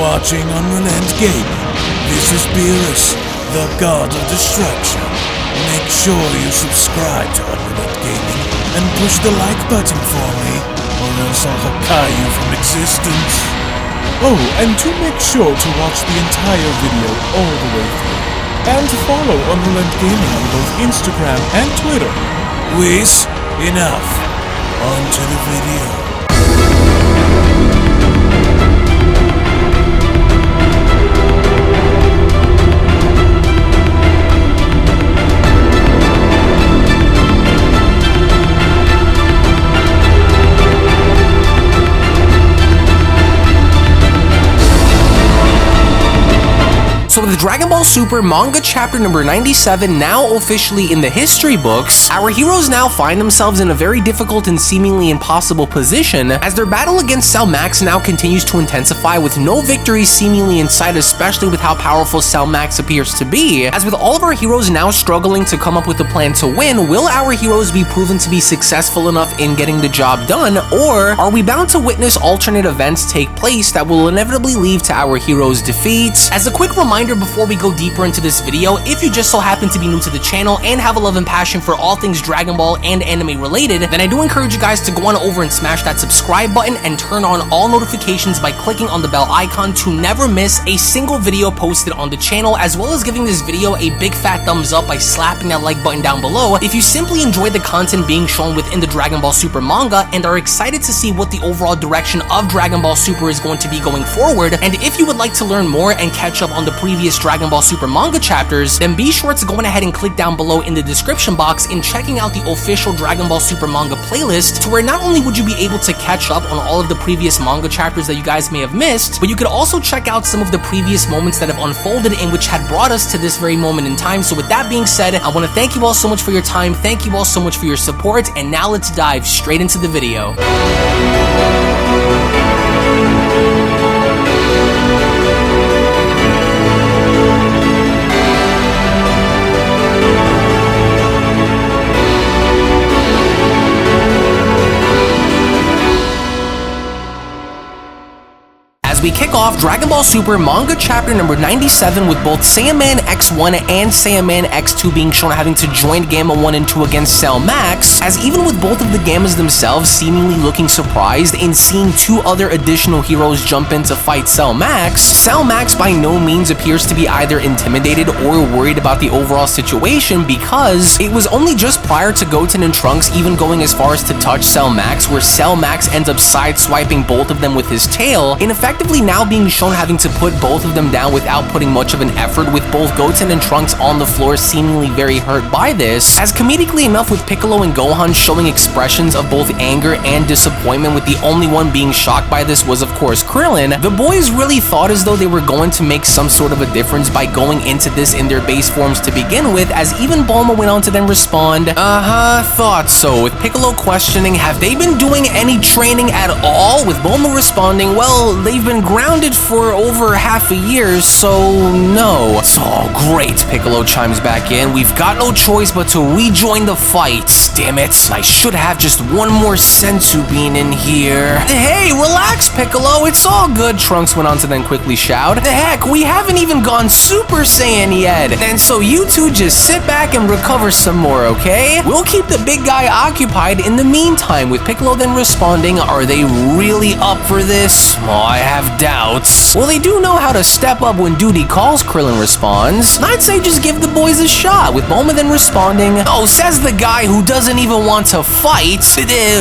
watching UnrealEntGaming. This is Beerus, the God of Destruction. Make sure you subscribe to UnrealEntGaming and push the like button for me, or else I'll Hakai you from existence. Oh, and to make sure to watch the entire video all the way through, and to follow UnrealEntGaming on both Instagram and Twitter. Whiz, enough. On to the video. So with Dragon Ball Super Manga Chapter number 97 now officially in the history books, our heroes now find themselves in a very difficult and seemingly impossible position as their battle against Cell Max now continues to intensify with no victory seemingly in sight, especially with how powerful Cell Max appears to be. As with all of our heroes now struggling to come up with a plan to win, will our heroes be proven to be successful enough in getting the job done, or are we bound to witness alternate events take place that will inevitably lead to our heroes' defeat? As a quick reminder before we go deeper into this video, if you just so happen to be new to the channel and have a love and passion for all things Dragon Ball and anime related, then I do encourage you guys to go on over and smash that subscribe button and turn on all notifications by clicking on the bell icon to never miss a single video posted on the channel, as well as giving this video a big fat thumbs up by slapping that like button down below if you simply enjoy the content being shown within the Dragon Ball Super manga and are excited to see what the overall direction of Dragon Ball Super is going to be going forward. And if you would like to learn more and catch up on the previous Dragon Ball Super manga chapters, then be sure to go ahead and click down below in the description box in checking out the official Dragon Ball Super manga playlist, to where not only would you be able to catch up on all of the previous manga chapters that you guys may have missed, but you could also check out some of the previous moments that have unfolded and which had brought us to this very moment in time. So with that being said, I want to thank you all so much for your time, thank you all so much for your support, and now let's dive straight into the video. We kick off Dragon Ball Super Manga Chapter number 97 with both Saiyaman X1 and Saiyaman X2 being shown having to join Gamma 1 and 2 against Cell Max, as even with both of the Gammas themselves seemingly looking surprised in seeing two other additional heroes jump in to fight Cell Max by no means appears to be either intimidated or worried about the overall situation, because it was only just prior to Goten and Trunks even going as far as to touch Cell Max, where Cell Max ends up sideswiping both of them with his tail, in effectively now being shown having to put both of them down without putting much of an effort, with both Goten and Trunks on the floor seemingly very hurt by this, as comedically enough with Piccolo and Gohan showing expressions of both anger and disappointment, with the only one being shocked by this was of course Krillin. The boys really thought as though they were going to make some sort of a difference by going into this in their base forms to begin with, as even Bulma went on to then respond, thought so, with Piccolo questioning, have they been doing any training at all, with Bulma responding, well, they've been grounded for over half a year, so no. It's all great, Piccolo chimes back in. We've got no choice but to rejoin the fight. Damn it, I should have just one more senzu bean in here. Hey, relax, Piccolo, it's all good, Trunks went on to then quickly shout. The heck, we haven't even gone Super Saiyan yet. And so you two just sit back and recover some more, okay? We'll keep the big guy occupied in the meantime, with Piccolo then responding, are they really up for this? Oh, I have doubts. Well, they do know how to step up when duty calls, Krillin responds. I'd say just give the boys a shot, with Bulma then responding, oh, says the guy who doesn't even want to fight.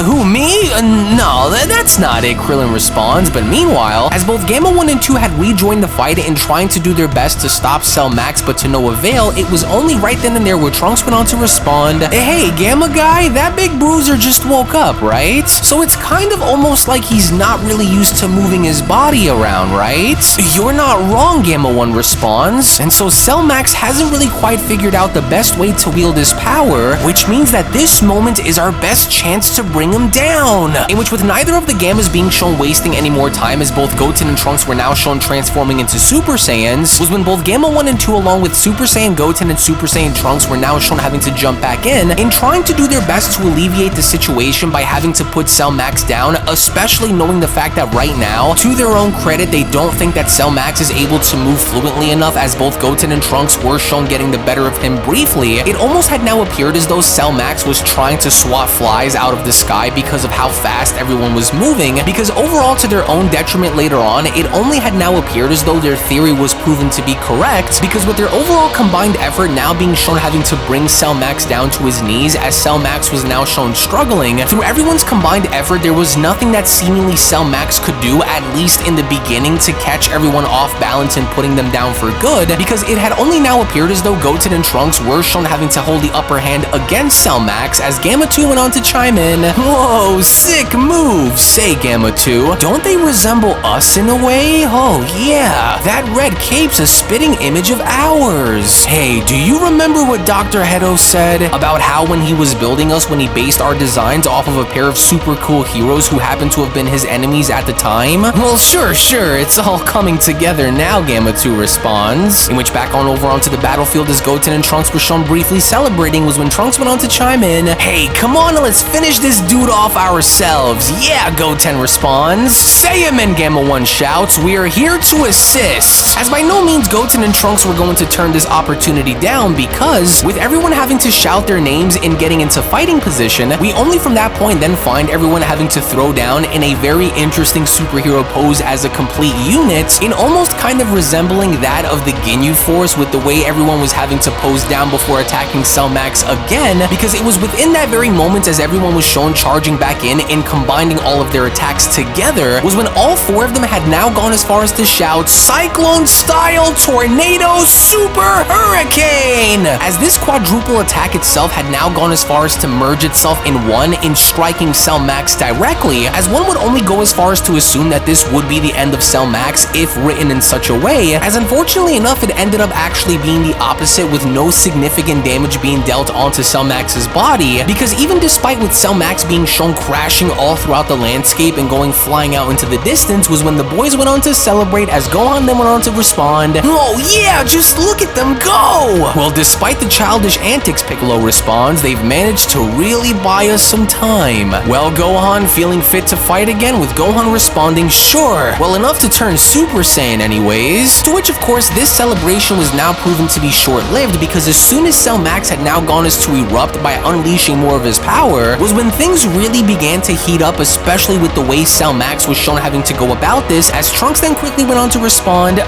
Who, me? No, that's not it, Krillin responds. But meanwhile, as both Gamma 1 and 2 had rejoined the fight and trying to do their best to stop Cell Max, but to no avail, it was only right then and there where Trunks went on to respond, hey, Gamma guy, that big bruiser just woke up, right? So it's kind of almost like he's not really used to moving his body around, right? You're not wrong, Gamma 1 responds. And so Cell Max hasn't really quite figured out the best way to wield his power, which means that this moment is our best chance to bring him down. In which, with neither of the Gammas being shown wasting any more time, as both Goten and Trunks were now shown transforming into Super Saiyans, was when both Gamma 1 and 2 along with Super Saiyan Goten and Super Saiyan Trunks were now shown having to jump back in trying to do their best to alleviate the situation by having to put Cell Max down, especially knowing the fact that right now, to their own credit, they don't think that Cell Max is able to move fluently enough, as both Goten and Trunks were shown getting the better of him briefly. It almost had now appeared as though Cell Max was trying to swat flies out of the sky because of how fast everyone was moving, because overall, to their own detriment later on, it only had now appeared as though their theory was proven to be correct, because with their overall combined effort now being shown having to bring Cell Max down to his knees, as Cell Max was now shown struggling, through everyone's combined effort, there was nothing that seemingly Cell Max could do, at least in the beginning, to catch everyone off balance and putting them down for good, because it had only now appeared as though Goten and Trunks were shown having to hold the upper hand against Cell Max, as Gamma 2 went on to chime in. Whoa, sick move, say Gamma 2. Don't they resemble us in a way? Oh yeah, that red cape's a spitting image of ours. Hey, do you remember what Dr. Hedo said about how when he was building us, when he based our designs off of a pair of super cool heroes who happened to have been his enemies at the time? Well, sure, it's all coming together now, Gamma 2 responds. In which back on over onto the battlefield as Goten and Trunks were shown briefly celebrating was when Trunks went on to chime in. Hey, come on, let's finish this dude off ourselves. Yeah, Goten responds. Say him, and Gamma 1 shouts, we are here to assist. As by no means Goten and Trunks were going to turn this opportunity down, because with everyone having to shout their names and getting into fighting position, we only from that point then find everyone having to throw down in a very interesting superhero pose as a complete unit, in almost kind of resembling that of the Ginyu Force, with the way everyone was having to pose down before attacking Cell Max again, because it was within that very moment as everyone was shown charging back in and combining all of their attacks together, was when all four of them had now gone as far as to shout, Cyclone Style Tornado Super Hurricane! As this quadruple attack itself had now gone as far as to merge itself in one in striking Cell Max directly, as one would only go as far as to assume that this would be the end of Cell Max if written in such a way, as unfortunately enough it ended up actually being the opposite, with no significant damage being dealt onto Cell Max's body, because even despite with Cell Max being shown crashing all throughout the landscape and going flying out into the distance, was when the boys went on to celebrate, as Gohan then went on to respond, oh yeah, just look at them go! Well, despite the childish antics, Piccolo responds, they've managed to really buy us some time. Well, Gohan feeling fit to fight again, with Gohan responding, sure, well enough to turn Super Saiyan anyways, to which of course this celebration was now proven to be short-lived, because as soon as Cell Max had now gone as to erupt by unleashing more of his power, was when things really began to heat up, especially with the way Cell Max was shown having to go about this, as Trunks then quickly went on to respond,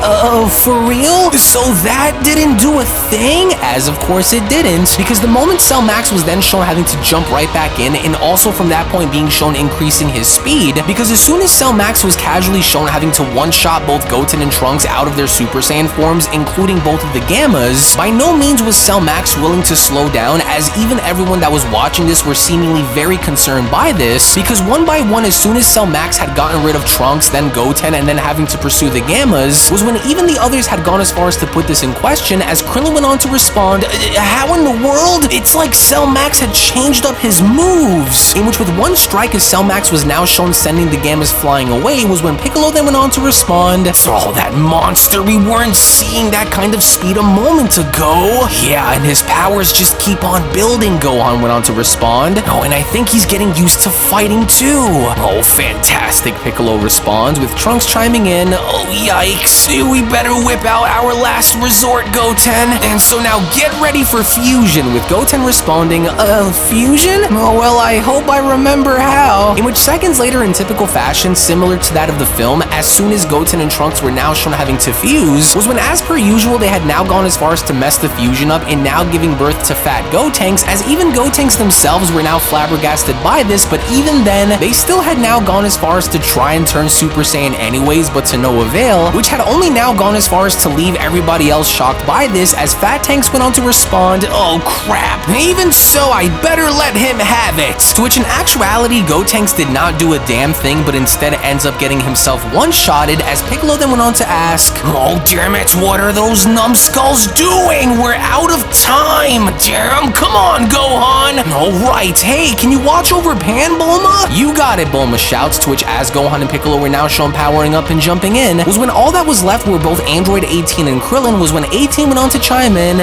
for real? So that didn't do a thing? As of course it didn't, because the moment Cell Max was then shown having to jump right back in, and also from that point being shown increasing his speed, because as soon as Cell Max was casually shown having to one-shot both Goten and Trunks out of their Super Saiyan forms, including both of the Gammas, by no means was Cell Max willing to slow down, as even everyone that was watching this were seemingly very concerned by this, because one by one, as soon as Cell Max had gotten rid of Trunks, then Goten, and then having to pursue the Gammas, was when even the others had gone as far as to put this in question, as Krillin went on to respond, how in the world? It's like Cell Max had changed up his moves, in which with one strike as Cell Max was now shown sending the Gammas flying away, was when Piccolo then went on to respond, oh, that monster, we weren't seeing that kind of speed a moment ago. Yeah, and his powers just keep on building, Gohan went on to respond. Oh, and I think he's getting used to fighting too. Oh, fantastic, Piccolo responds, with Trunks chiming in, oh, yikes, we better whip out our last resort, Goten. And so now get ready for fusion, with Goten responding, fusion? Oh, well, I hope I remember how. In which seconds later, in typical fashion, similar to that of the film, as soon as Goten and Trunks were now shown having to fuse, was when, as per usual, they had now gone as far as to mess the fusion up and now giving birth to fat Gotenks, as even Gotenks themselves were now flabbergasted by this, but even then, they still had now gone as far as to try and turn Super Saiyan anyways, but to no avail, which had only now gone as far as to leave everybody else shocked by this, as Fat Tanks went on to respond, oh crap, even so, I better let him have it. To which in actuality, Gotenks did not do a damn thing, but instead ends up getting himself one-shotted, as Piccolo then went on to ask, oh damn it, what are those numbskulls doing? We're out of time. Damn, come on, Gohan. Alright, hey, can you watch over Pan, Bulma? You got it, Bulma shouts, to which as Gohan and Piccolo were now shown powering up and jumping in, was when all that was left were both Android 18 and Krillin, was when 18 went on to chime in,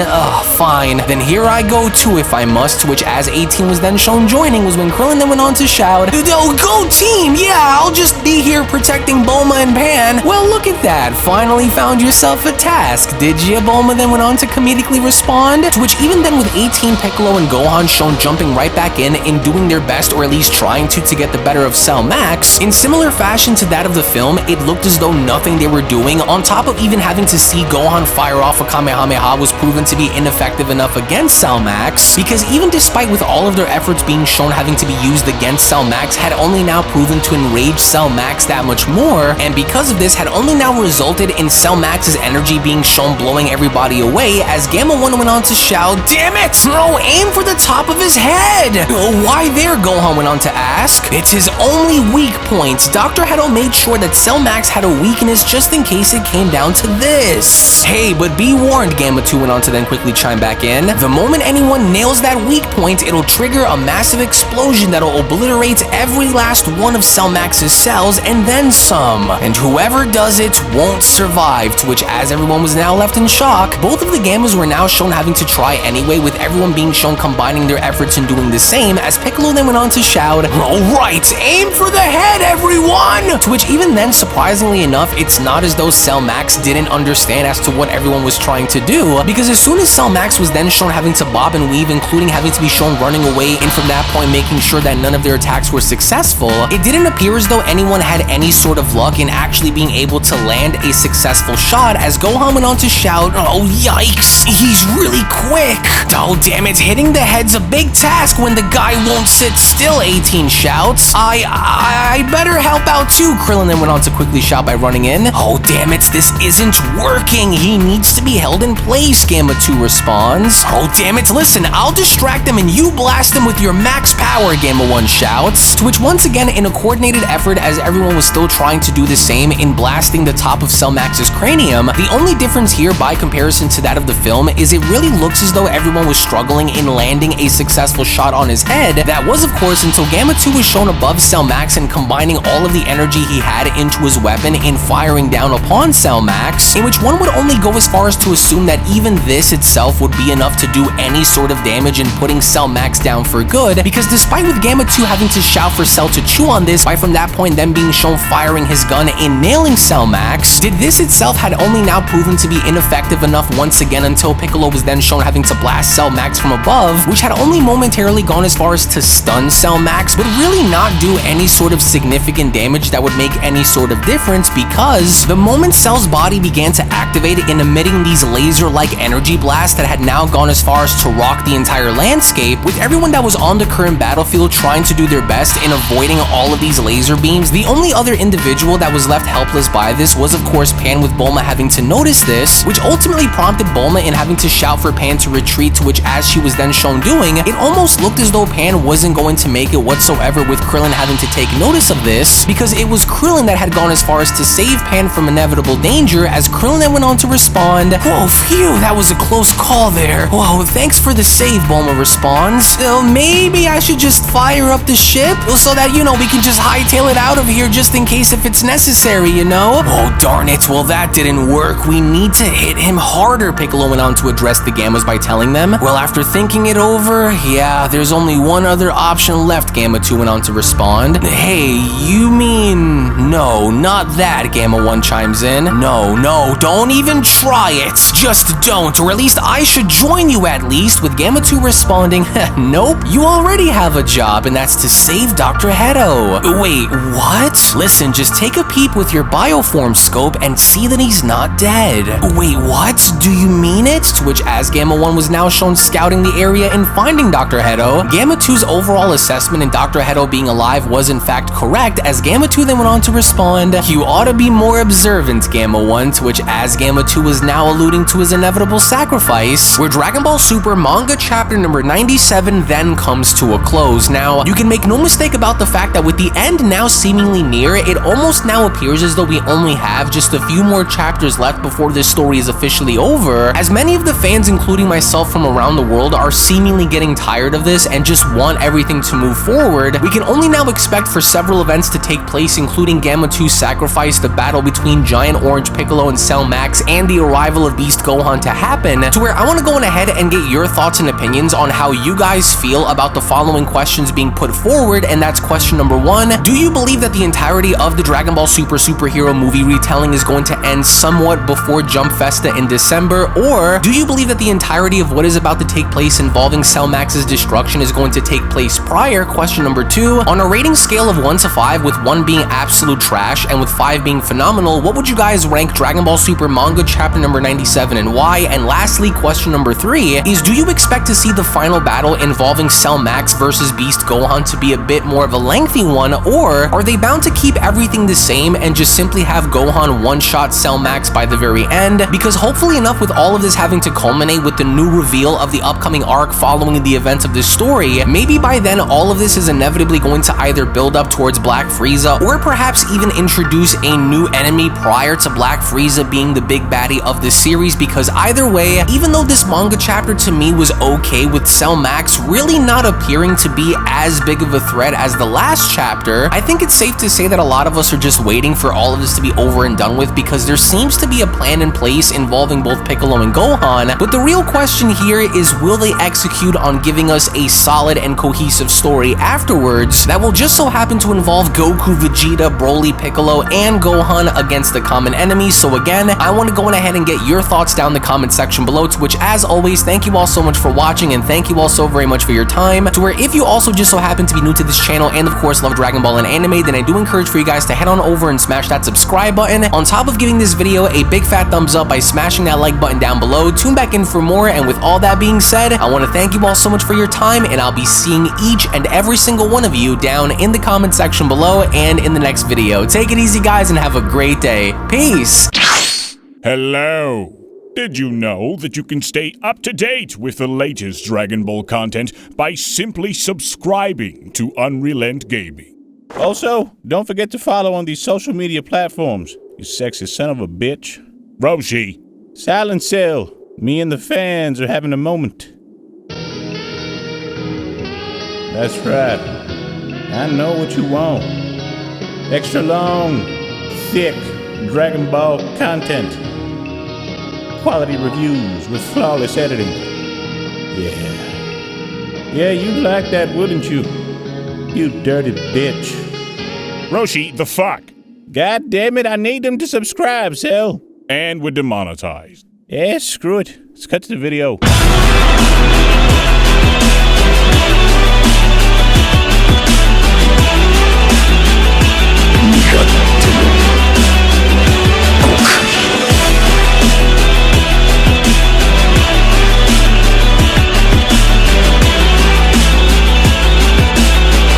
fine, then here I go too if I must, to which as 18 was then shown joining, was when Krillin then went on to shout, oh, go team, yeah, I'll just be here protecting Bulma and Pan, well, look at that, finally found yourself a task, did ya? Bulma then went on to comedically respond, to which even then with 18 Piccolo and Gohan shown jumping right back in and doing their best, or at least trying to get the better of Cell Max, in similar fashion to that of the film, it looked as though nothing they were doing, on top of even having to see Gohan fire off a Kamehameha, was proven to be ineffective enough against Cell Max, because even despite with all of their efforts being shown having to be used against Cell Max, had only now proven to enrage Cell Max that much more, and because of this had only now resulted in Cell Max's energy being shown blowing everybody away, as Gamma 1 went on to shout, "Damn it! No, aim for the top of his head!" "Why there?" Gohan went on to ask. "It's his only weak point. Dr. Hedo made sure that Cell Max had a weakness just in case it came down to this." "Hey, but be warned," Gamma 2 went on to then quickly chime back in. "The moment anyone nails that weak point, it'll trigger a massive explosion that'll obliterate every last one of Cell Max's cells and then some. And whoever does it won't survive," to which, as everyone was now left in shock, both of the Gammas were now shown having to try anyway, with everyone being shown combining their efforts and doing the same, as Piccolo then went on to shout, "Alright, aim for the head, everyone!" To which even then, surprisingly enough, it's not as though Cell Max didn't understand as to what everyone was trying to do, because as soon as Cell Max was then shown having to bob and weave, including having to be shown running away, and from that point making sure that none of their attacks were successful, it didn't appear as though anyone had any sort of luck in actually being able to land a successful shot, as Gohan went on to shout, "Oh yikes, he's really quick! Oh damn it, hitting the head's a big task when the guy won't sit still," 18 shouts. I better help out too," Krillin then went on to quickly shout by running in. "Oh damn it, this isn't working, he needs to be held in place," Gamma 2 responds. "Oh damn it, listen, I'll distract him and you blast him with your max power," Gamma 1 shouts, to which once again in a coordinated effort, as everyone was still trying to do the same in blasting the top of Cell Max's cranium, the only difference here by comparison to that of the film is it really looks as though everyone was struggling in landing a successful shot on his head. That was of course until Gamma 2 was shown above Cell Max and combining all of the energy he had into his weapon in firing down upon Cell Max, in which one would only go as far as to assume that even this itself would be enough to do any sort of damage in putting Cell Max down for good, because despite with Gamma 2 having to shout for Cell to chew on this, by from that point then being shown firing his gun and nailing Cell Max, did this itself had only now proven to be ineffective enough once again until Piccolo was then shown having to blast Cell Max from above, which had only momentarily gone as far as to stun Cell Max, but really not do any sort of significant damage that would make any sort of difference, because the moment Cell's body began to activate in emitting these laser-like energy blasts that had now gone as far as to rock the entire landscape, with everyone that was on the current battlefield trying to do their best in avoiding all of these laser beams, the only other individual that was left helpless by this was of course Pan, with Bulma having to notice this, which ultimately prompted Bulma in having to shout for Pan to retreat, to which as she was then shown doing, it almost looked as though Pan wasn't going to make it whatsoever, with Krillin having to take notice of this, because it was Krillin that had gone as far as to save Pan from inevitable danger, as Krillin then went on to respond, "Whoa, phew, that was a close call there. Whoa, thanks for the save," Bulma responds. Maybe I should just fire up the ship so that, you know, we can just hightail it out of here just in case if it's necessary, you know?" "Oh, darn it, well that didn't work. We need to hit him harder," Piccolo went on to address the Gammas by telling them. "Well, after thinking it over, yeah, there's only one other option left," Gamma 2 went on to respond. "Hey, you mean..." "No, not that," Gamma 1 chimes in. No, don't even try it. Just don't, or at least I should join you at least," with Gamma 2 responding, "Nope, you already have a job, and that's to save Dr. Hedo." "Wait, what?" "Listen, just take a peep with your bioform scope and see that he's not dead." "Wait, what? Do you mean it?" To which as Gamma 1 was now shown scouting the area and finding Dr. Hedo, Gamma 2's overall assessment in Dr. Hedo being alive was in fact correct, as Gamma 2 then went on to respond, "You ought to be more observant, Gamma 1, to which as Gamma 2 was now alluding to his inevitable sacrifice, where Dragon Ball Super Manga chapter number 97 then comes to a close. Now, you can make no mistake about the fact that with the end now seemingly near, it almost now appears as though we only have just a few more chapters left before this story is officially over, as many of the fans, including myself from around the world, are seemingly getting tired of this and just want everything to move forward. We can only now expect for several events to take place, including Gamma 2's sacrifice, the battle between Giant Orange Piccolo and Cell Max, and the arrival of Beast Gohan to happen, to where I want to go on ahead and get your thoughts and opinions on how you guys feel about the following questions being put forward, and that's question number 1. Do you believe that the entirety of the Dragon Dragon Ball Super superhero movie retelling is going to end somewhat before Jump Festa in December, or do you believe that the entirety of what is about to take place involving Cell Max's destruction is going to take place prior? Question number 2. On a rating scale of 1 to 5, with 1 being absolute trash and with 5 being phenomenal, what would you guys rank Dragon Ball Super Manga chapter number 97 and why? And lastly, question number 3 is, do you expect to see the final battle involving Cell Max versus Beast Gohan to be a bit more of a lengthy one, or are they bound to keep everything the same and just simply have Gohan one-shot Cell Max by the very end? Because hopefully enough, with all of this having to culminate with the new reveal of the upcoming arc following the events of this story, maybe by then all of this is inevitably going to either build up towards Black Frieza, or perhaps even introduce a new enemy prior to Black Frieza being the big baddie of the series. Because either way, even though this manga chapter to me was okay, with Cell Max really not appearing to be as big of a threat as the last chapter, I think it's safe to say that a lot of us are just waiting for all of this to be over and done with, because there seems to be a plan in place involving both Piccolo and Gohan. But the real question here is, will they execute on giving us a solid and cohesive story afterwards that will just so happen to involve Goku, Vegeta, Broly, Piccolo, and Gohan against the common enemy? So again, I want to go ahead and get your thoughts down in the comment section below, to which, as always, thank you all so much for watching, and thank you all so very much for your time. To where, if you also just so happen to be new to this channel and of course love Dragon Ball and anime, then I do encourage for you guys to head on over and smash that subscribe button, on top of giving this video a big fat thumbs up by smashing that like button down below. Tune back in for more, and with all that being said, I want to thank you all so much for your time, and I'll be seeing each and every single one of you down in the comment section below and in the next video. Take it easy, guys, and have a great day. Peace! Hello! Did you know that you can stay up to date with the latest Dragon Ball content by simply subscribing to UnrealEntGaming? Also, don't forget to follow on these social media platforms, you sexy son of a bitch. Roshi! Silent Cell, me and the fans are having a moment. That's right. I know what you want. Extra long, thick Dragon Ball content. Quality reviews with flawless editing. Yeah, you like that, wouldn't you? You dirty bitch. Roshi, the fuck? God damn it, I need them to subscribe, Cell. And we're demonetized. Yeah, screw it. Let's cut to the video.